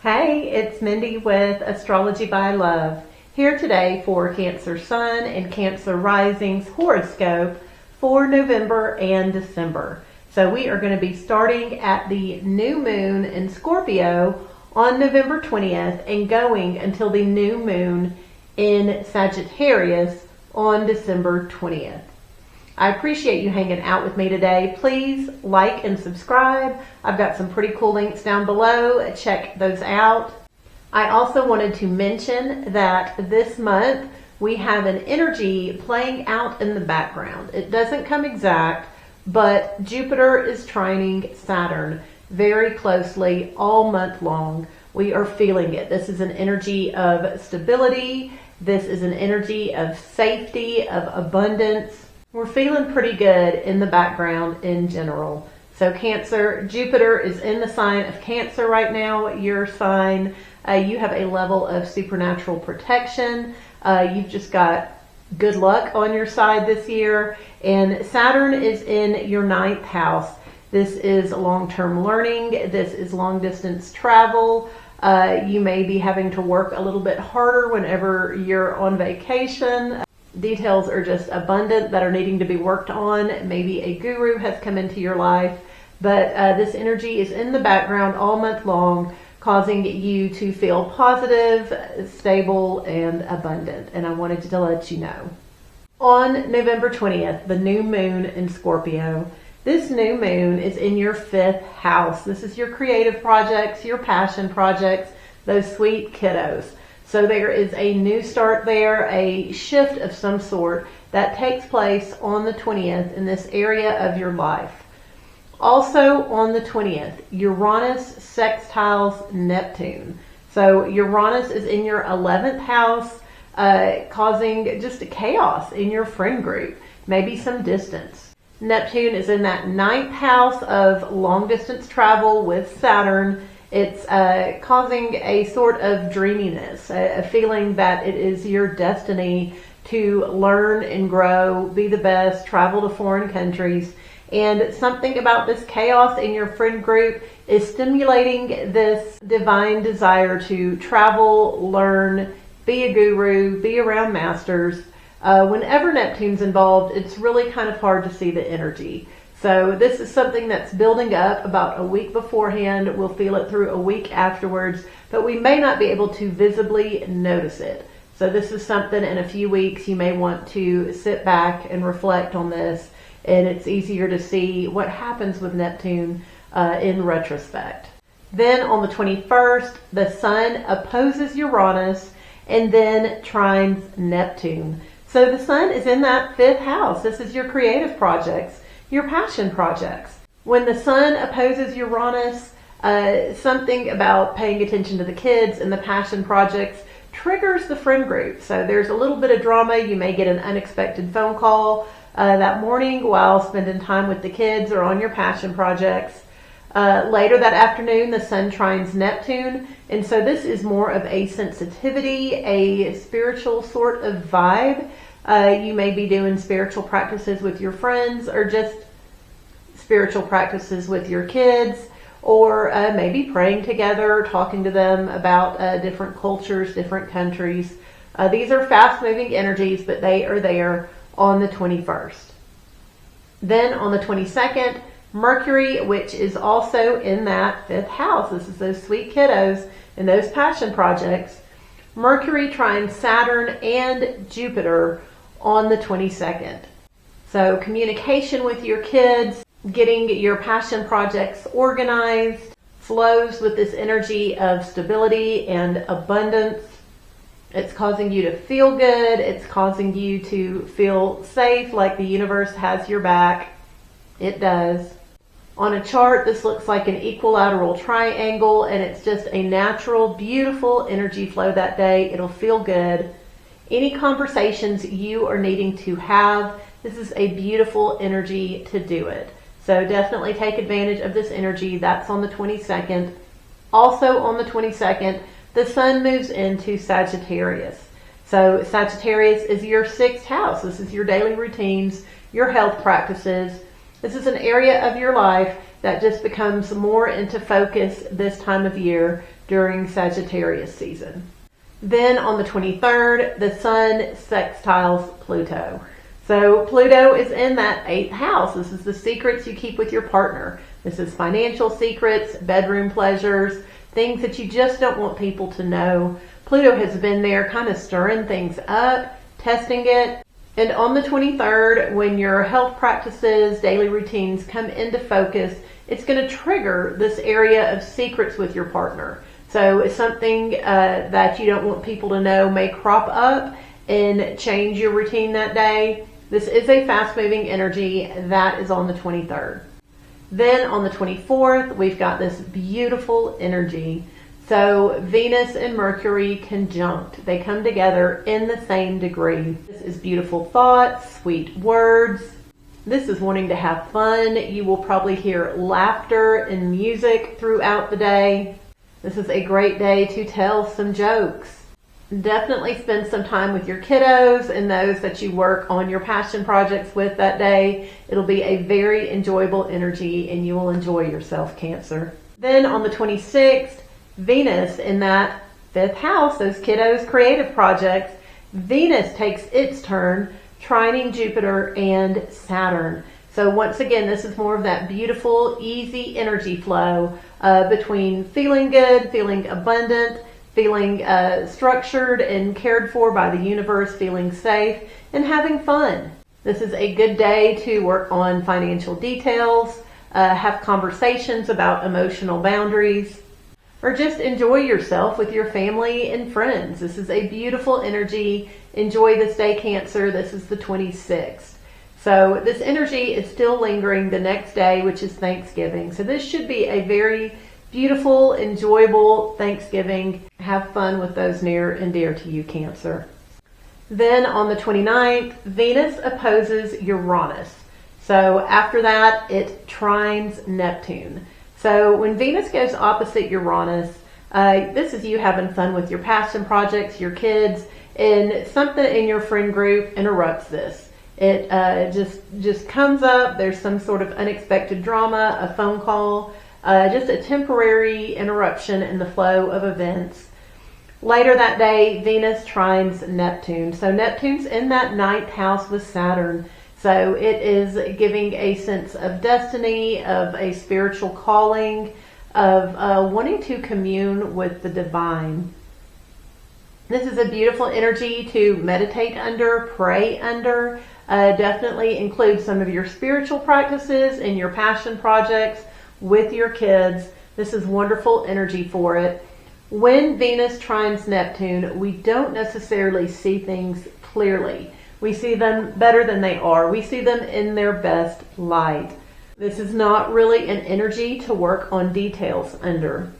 Hey, it's Mindy with Astrology by Love, here today for Cancer Sun and Cancer Rising's horoscope for November and December. So we are going to be starting at the new moon in Scorpio on November 20th and going until the new moon in Sagittarius on December 20th. I appreciate you hanging out with me today. Please like and subscribe. I've got some pretty cool links down below. Check those out. I also wanted to mention that this month we have an energy playing out in the background. It doesn't come exact, but Jupiter is trining Saturn very closely all month long. We are feeling it. This is an energy of stability. This is an energy of safety, of abundance. We're feeling pretty good in the background in general. So Cancer, Jupiter is in the sign of Cancer right now. Your sign, you have a level of supernatural protection. You've just got good luck on your side this year. And Saturn is in your 9th house. This is long-term learning. This is long-distance travel. You may be having to work a little bit harder whenever you're on vacation. Details are just abundant that are needing to be worked on. Maybe a guru has come into your life, but this energy is in the background all month long, causing you to feel positive, stable, and abundant. And I wanted to let you know. On November 20th, the new moon in Scorpio, this new moon is in your 5th house. This is your creative projects, your passion projects, those sweet kiddos. So there is a new start there, a shift of some sort that takes place on the 20th in this area of your life. Also on the 20th, Uranus sextiles Neptune. So Uranus is in your 11th house, causing just a chaos in your friend group, maybe some distance. Neptune is in that 9th house of long distance travel with Saturn. It's causing a sort of dreaminess, a feeling that it is your destiny to learn and grow, be the best, travel to foreign countries. And something about this chaos in your friend group is stimulating this divine desire to travel, learn, be a guru, be around masters. Whenever Neptune's involved, it's really kind of hard to see the energy. So this is something that's building up about a week beforehand. We'll feel it through a week afterwards, but we may not be able to visibly notice it. So this is something in a few weeks you may want to sit back and reflect on this, and it's easier to see what happens with Neptune in retrospect. Then on the 21st, the Sun opposes Uranus and then trines Neptune. So the Sun is in that 5th house. This is your creative projects, your passion projects. When the Sun opposes Uranus, something about paying attention to the kids and the passion projects triggers the friend group. So there's a little bit of drama. You may get an unexpected phone call that morning while spending time with the kids or on your passion projects. Later that afternoon, the Sun trines Neptune. And so this is more of a sensitivity, a spiritual sort of vibe. You may be doing spiritual practices with your friends or just spiritual practices with your kids, or maybe praying together, talking to them about different cultures, different countries. These are fast-moving energies, but they are there on the 21st. Then on the 22nd, Mercury, which is also in that 5th house. This is those sweet kiddos and those passion projects. Mercury trines Saturn and Jupiter on the 22nd. So communication with your kids, getting your passion projects organized, flows with this energy of stability and abundance. It's causing you to feel good. It's causing you to feel safe, like the universe has your back. It does. On a chart, this looks like an equilateral triangle, and it's just a natural, beautiful energy flow that day. It'll feel good. Any conversations you are needing to have, this is a beautiful energy to do it. So definitely take advantage of this energy. That's on the 22nd. Also on the 22nd, the Sun moves into Sagittarius. So Sagittarius is your 6th house. This is your daily routines, your health practices. This is an area of your life that just becomes more into focus this time of year. during Sagittarius season. Then on the 23rd, the Sun sextiles Pluto. So Pluto is in that 8th house. This is the secrets you keep with your partner. This is financial secrets, bedroom pleasures, things that you just don't want people to know. Pluto has been there kind of stirring things up, testing it. And on the 23rd, when your health practices, daily routines come into focus, it's going to trigger this area of secrets with your partner. So it's something that you don't want people to know may crop up and change your routine that day. This is a fast-moving energy. That is on the 23rd. Then on the 24th, we've got this beautiful energy. So Venus and Mercury conjunct. They come together in the same degree. This is beautiful thoughts, sweet words. This is wanting to have fun. You will probably hear laughter and music throughout the day. This is a great day to tell some jokes. Definitely spend some time with your kiddos and those that you work on your passion projects with that day. It'll be a very enjoyable energy and you will enjoy yourself, Cancer. Then on the 26th, Venus in that 5th house, those kiddos' creative projects, Venus takes its turn trining Jupiter and Saturn. So once again, this is more of that beautiful, easy energy flow between feeling good, feeling abundant, feeling structured and cared for by the universe, feeling safe, and having fun. This is a good day to work on financial details, have conversations about emotional boundaries, or just enjoy yourself with your family and friends. This is a beautiful energy. Enjoy this day, Cancer. This is the 26th. So this energy is still lingering the next day, which is Thanksgiving. So this should be a very beautiful, enjoyable Thanksgiving. Have fun with those near and dear to you, Cancer. Then on the 29th, Venus opposes Uranus. So after that, it trines Neptune. So when Venus goes opposite Uranus, this is you having fun with your passion projects, your kids, and something in your friend group interrupts this. It just comes up. There's some sort of unexpected drama, a phone call, just a temporary interruption in the flow of events. Later that day, Venus trines Neptune. So Neptune's in that 9th house with Saturn. So it is giving a sense of destiny, of a spiritual calling, of wanting to commune with the divine. This is a beautiful energy to meditate under, pray under. Definitely include some of your spiritual practices and your passion projects with your kids. This is wonderful energy for it. When Venus trines Neptune, we don't necessarily see things clearly. We see them better than they are. We see them in their best light. This is not really an energy to work on details under.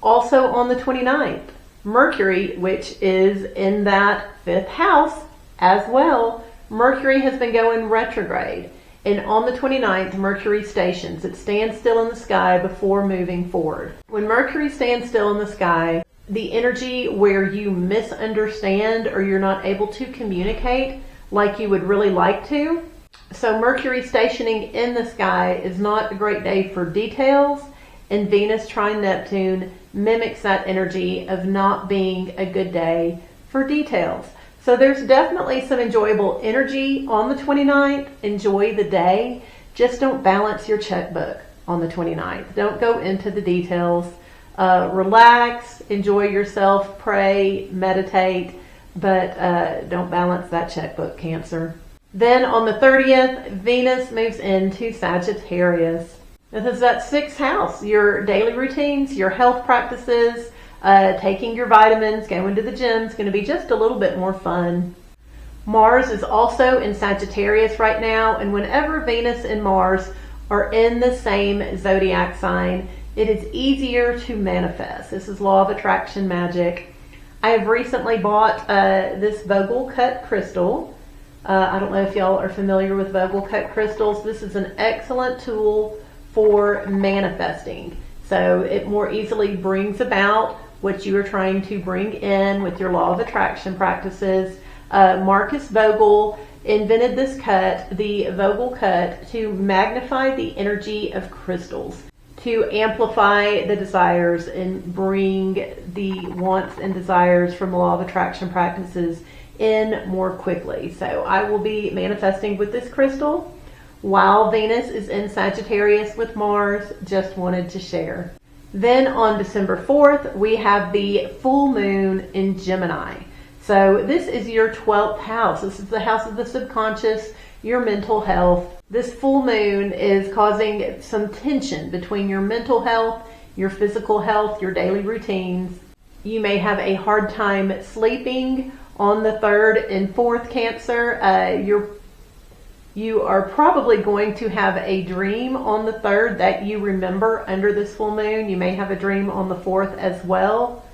Also on the 29th, Mercury, which is in that 5th house as well, Mercury has been going retrograde. And on the 29th, Mercury stations. It stands still in the sky before moving forward. When Mercury stands still in the sky, the energy where you misunderstand or you're not able to communicate like you would really like to. So Mercury stationing in the sky is not a great day for details, and Venus trine Neptune mimics that energy of not being a good day for details. So there's definitely some enjoyable energy on the 29th. Enjoy the day. Just don't balance your checkbook on the 29th. Don't go into the details. Relax, enjoy yourself, pray, meditate, but don't balance that checkbook, Cancer. Then on the 30th, Venus moves into Sagittarius. This is that 6th house, your daily routines, your health practices, taking your vitamins, going to the gym is going to be just a little bit more fun. Mars is also in Sagittarius right now, and whenever Venus and Mars are in the same zodiac sign, it is easier to manifest. This is law of attraction magic. I have recently bought this Vogel cut crystal. I don't know if y'all are familiar with Vogel cut crystals. This is an excellent tool for manifesting. So it more easily brings about what you are trying to bring in with your law of attraction practices. Marcus Vogel invented this cut, the Vogel cut, to magnify the energy of crystals, to amplify the desires and bring the wants and desires from the law of attraction practices in more quickly. So I will be manifesting with this crystal while Venus is in Sagittarius with Mars. Just wanted to share. Then on December 4th, we have the full moon in Gemini. So this is your 12th house. This is the house of the subconscious, your mental health. This full moon is causing some tension between your mental health, your physical health, your daily routines. You may have a hard time sleeping on the 3rd and 4th, Cancer. You are probably going to have a dream on the 3rd that you remember under this full moon. You may have a dream on the 4th as well.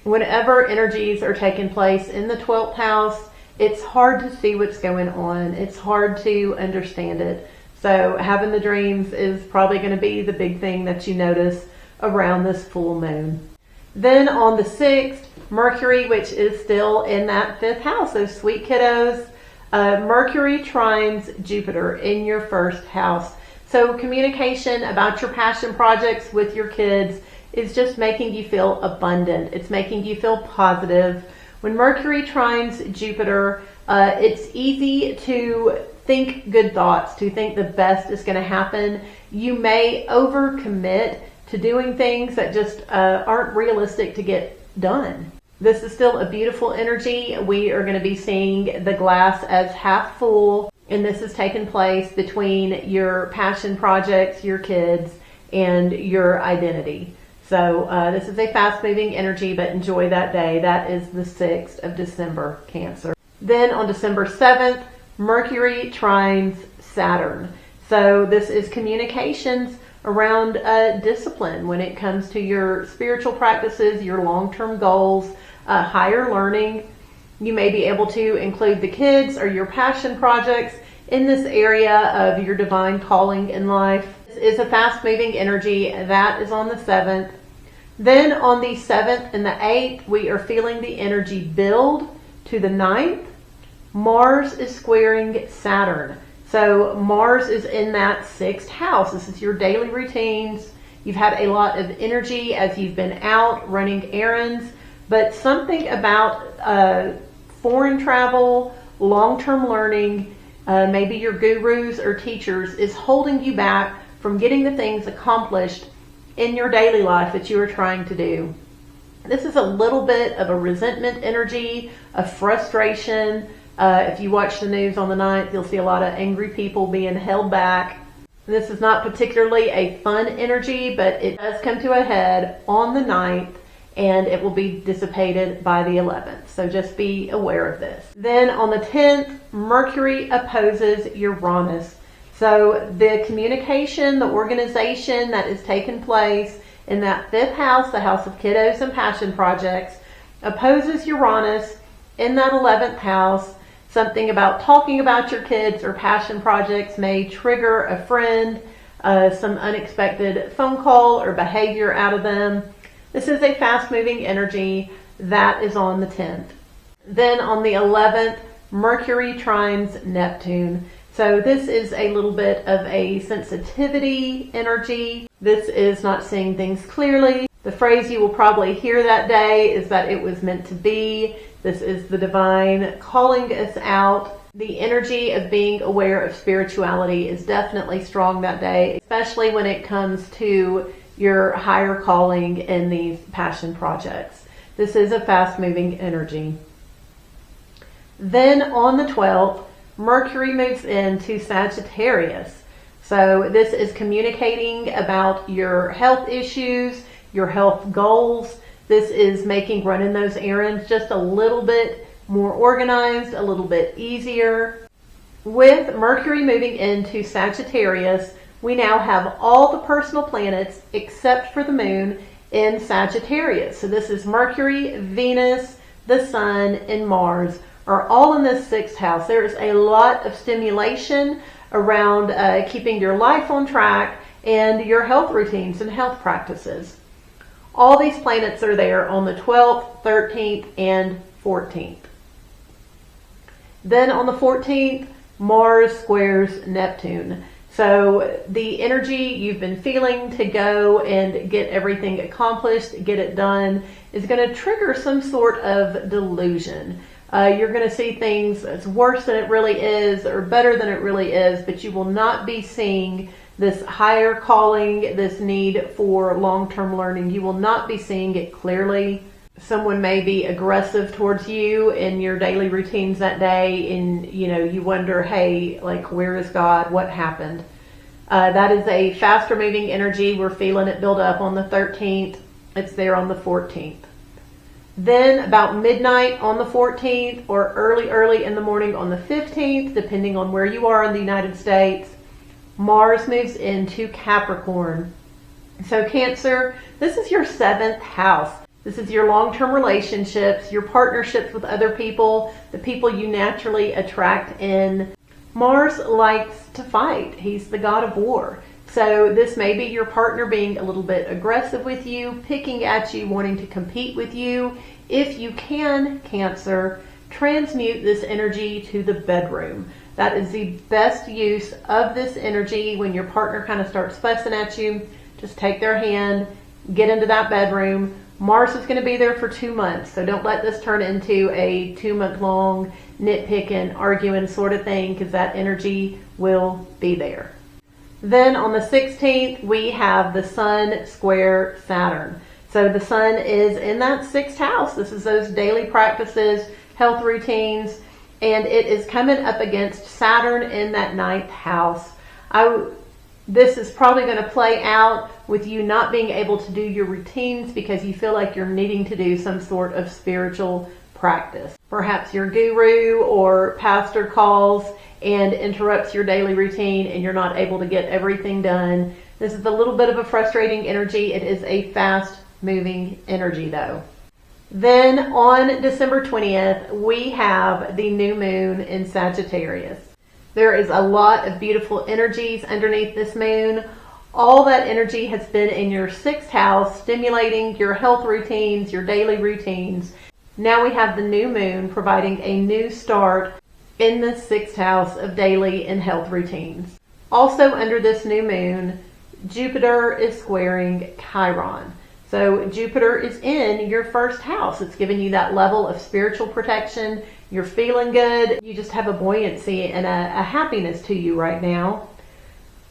Whenever energies are taking place in the 12th house, it's hard to see what's going on. It's hard to understand it. So having the dreams is probably going to be the big thing that you notice around this full moon. Then on the 6th, Mercury, which is still in that 5th house, those sweet kiddos, Mercury trines Jupiter in your 1st house. So communication about your passion projects with your kids is just making you feel abundant. It's making you feel positive. When Mercury trines Jupiter, it's easy to think good thoughts, to think the best is going to happen. You may overcommit to doing things that just aren't realistic to get done. This is still a beautiful energy. We are going to be seeing the glass as half full, and this is taking place between your passion projects, your kids, and your identity. So this is a fast-moving energy, but enjoy that day. That is the 6th of December, Cancer. Then on December 7th, Mercury trines Saturn. So this is communications around discipline when it comes to your spiritual practices, your long-term goals, higher learning. You may be able to include the kids or your passion projects in this area of your divine calling in life. This is a fast-moving energy. That is on the 7th. Then on the 7th and the 8th, we are feeling the energy build to the 9th. Mars is squaring Saturn. So Mars is in that 6th house. This is your daily routines. You've had a lot of energy as you've been out running errands, but something about foreign travel, long-term learning, maybe your gurus or teachers is holding you back from getting the things accomplished in your daily life that you are trying to do. This is a little bit of a resentment energy, a frustration. If you watch the news on the 9th, you'll see a lot of angry people being held back. This is not particularly a fun energy, but it does come to a head on the 9th, and it will be dissipated by the 11th. So just be aware of this. Then on the 10th, Mercury opposes Uranus. So the communication, the organization that is taking place in that 5th house, the house of kiddos and passion projects, opposes Uranus in that 11th house. Something about talking about your kids or passion projects may trigger a friend, some unexpected phone call or behavior out of them. This is a fast-moving energy. That is on the 10th. Then on the 11th, Mercury trines Neptune. So this is a little bit of a sensitivity energy. This is not seeing things clearly. The phrase you will probably hear that day is that it was meant to be. This is the divine calling us out. The energy of being aware of spirituality is definitely strong that day, especially when it comes to your higher calling in these passion projects. This is a fast-moving energy. Then on the 12th, Mercury moves into Sagittarius. So this is communicating about your health issues, your health goals. This is making running those errands just a little bit more organized, a little bit easier. With Mercury moving into Sagittarius, we now have all the personal planets except for the moon in Sagittarius. So this is Mercury, Venus, the Sun, and Mars are all in this 6th house. There is a lot of stimulation around keeping your life on track and your health routines and health practices. All these planets are there on the 12th, 13th, and 14th. Then on the 14th, Mars squares Neptune. So the energy you've been feeling to go and get everything accomplished, get it done, is going to trigger some sort of delusion. You're going to see things as worse than it really is or better than it really is, but you will not be seeing this higher calling, this need for long-term learning. You will not be seeing it clearly. Someone may be aggressive towards you in your daily routines that day, and you wonder, hey, like, where is God? What happened? That is a faster moving energy. We're feeling it build up on the 13th. It's there on the 14th. Then about midnight on the 14th or early in the morning on the 15th, depending on where you are in the United States, Mars moves into Capricorn. So Cancer, this is your 7th house. This is your long-term relationships, your partnerships with other people, the people you naturally attract in. Mars likes to fight. He's the god of war. So this may be your partner being a little bit aggressive with you, picking at you, wanting to compete with you. If you can, Cancer, transmute this energy to the bedroom. That is the best use of this energy. When your partner kind of starts fussing at you, just take their hand, get into that bedroom. Mars is going to be there for 2 months, so don't let this turn into a 2-month-long nitpicking, arguing sort of thing, because that energy will be there. Then on the 16th, we have the Sun square Saturn. So the Sun is in that 6th house. This is those daily practices, health routines, and it is coming up against Saturn in that 9th house. This is probably going to play out with you not being able to do your routines because you feel like you're needing to do some sort of spiritual practice. Perhaps your guru or pastor calls and interrupts your daily routine and you're not able to get everything done. This is a little bit of a frustrating energy. It is a fast moving energy though. Then on December 20th, we have the new moon in Sagittarius. There is a lot of beautiful energies underneath this moon. All that energy has been in your 6th house, stimulating your health routines, your daily routines. Now we have the new moon providing a new start in the 6th house of daily and health routines. Also under this new moon, Jupiter is squaring Chiron. So Jupiter is in your 1st house. It's giving you that level of spiritual protection. You're feeling good. You just have a buoyancy and a happiness to you right now.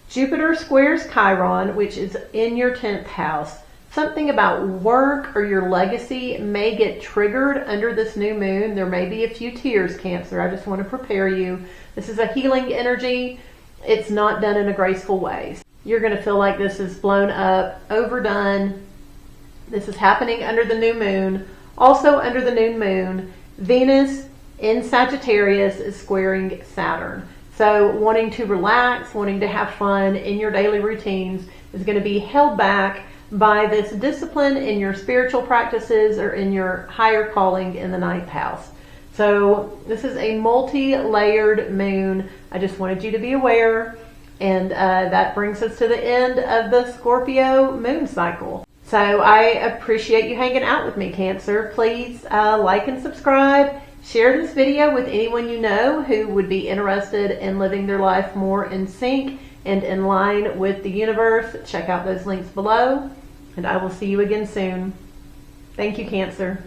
Jupiter squares Chiron, which is in your 10th house. Something about work or your legacy may get triggered under this new moon. There may be a few tears, Cancer. I just want to prepare you. This is a healing energy. It's not done in a graceful way. You're going to feel like this is blown up, overdone. This is happening under the new moon. Also under the new moon, Venus in Sagittarius is squaring Saturn. So wanting to relax, wanting to have fun in your daily routines is going to be held back by this discipline in your spiritual practices or in your higher calling in the 9th house. So this is a multi-layered moon. I just wanted you to be aware. And that brings us to the end of the Scorpio moon cycle. So I appreciate you hanging out with me, Cancer. Please like and subscribe. Share this video with anyone you know who would be interested in living their life more in sync and in line with the universe. Check out those links below, and I will see you again soon. Thank you, Cancer.